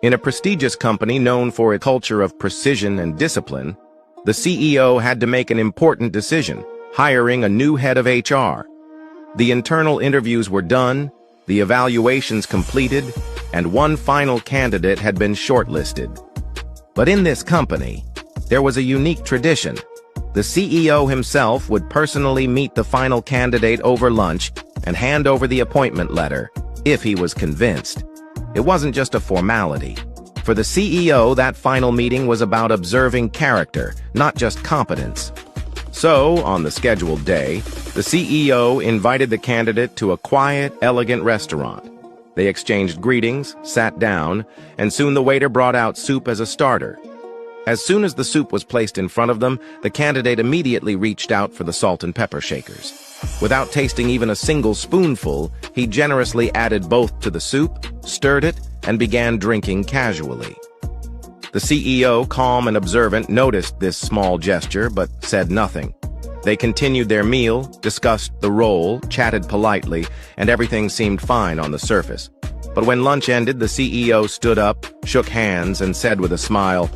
In a prestigious company known for its culture of precision and discipline, the CEO had to make an important decision, hiring a new head of HR. The internal interviews were done, the evaluations completed, and one final candidate had been shortlisted. But in this company, there was a unique tradition. The CEO himself would personally meet the final candidate over lunch and hand over the appointment letter, if he was convinced. It wasn't just a formality. For the CEO, that final meeting was about observing character, not just competence. So, on the scheduled day, the CEO invited the candidate to a quiet, elegant restaurant. They exchanged greetings, sat down, and soon the waiter brought out soup as a starter. As soon as the soup was placed in front of them, the candidate immediately reached out for the salt and pepper shakers. Without tasting even a single spoonful, he generously added both to the soup, stirred it, and began drinking casually. The CEO, calm and observant, noticed this small gesture but said nothing. They continued their meal, discussed the role, chatted politely, and everything seemed fine on the surface. But when lunch ended, the CEO stood up, shook hands, and said with a smile,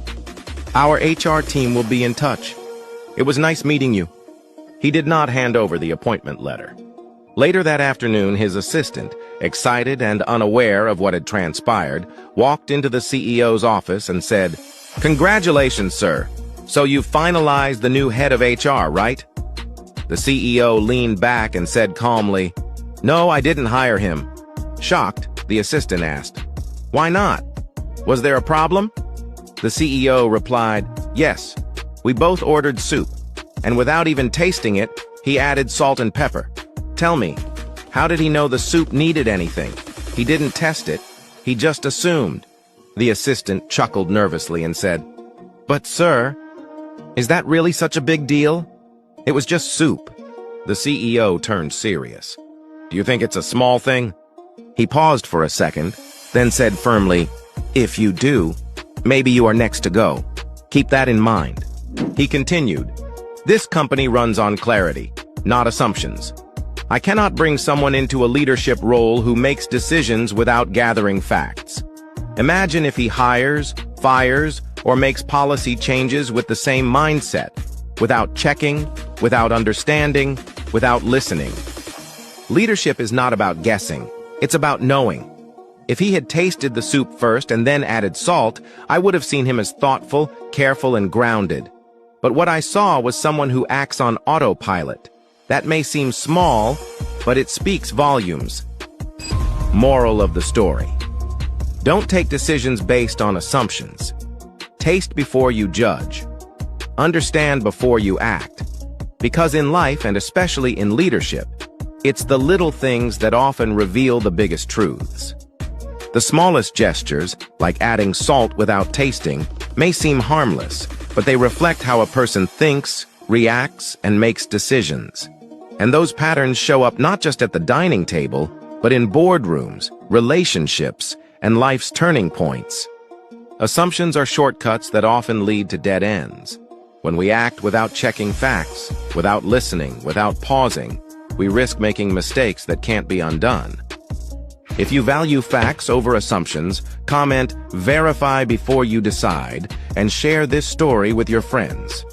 "Our HR team will be in touch. It was nice meeting you." He did not hand over the appointment letter. Later that afternoon, his assistant, excited and unaware of what had transpired, walked into the CEO's office and said, "Congratulations, sir. So you finalized the new head of HR, right?" The CEO leaned back and said calmly, "No, I didn't hire him." Shocked, the assistant asked, "Why not? Was there a problem?" The CEO replied, "Yes, we both ordered soup, and without even tasting it, he added salt and pepper. Tell me, how did he know the soup needed anything? He didn't test it. He just assumed." The assistant chuckled nervously and said, "But sir, is that really such a big deal? It was just soup." The CEO turned serious. "Do you think it's a small thing?" He paused for a second, then said firmly, "If you do, maybe you are next to go. Keep that in mind." He continued, "This company runs on clarity, not assumptions. I cannot bring someone into a leadership role who makes decisions without gathering facts. Imagine if he hires, fires, or makes policy changes with the same mindset, without checking, without understanding, without listening. Leadership is not about guessing, it's about knowing. If he had tasted the soup first and then added salt, I would have seen him as thoughtful, careful, and grounded. But what I saw was someone who acts on autopilot. That may seem small, but it speaks volumes." Moral of the story: don't take decisions based on assumptions. Taste before you judge. Understand before you act. Because in life, and especially in leadership, it's the little things that often reveal the biggest truths. The smallest gestures, like adding salt without tasting, may seem harmless, but they reflect how a person thinks, reacts, and makes decisions. And those patterns show up not just at the dining table, but in boardrooms, relationships, and life's turning points. Assumptions are shortcuts that often lead to dead ends. When we act without checking facts, without listening, without pausing, we risk making mistakes that can't be undone. If you value facts over assumptions, comment "Verify before you decide" and share this story with your friends.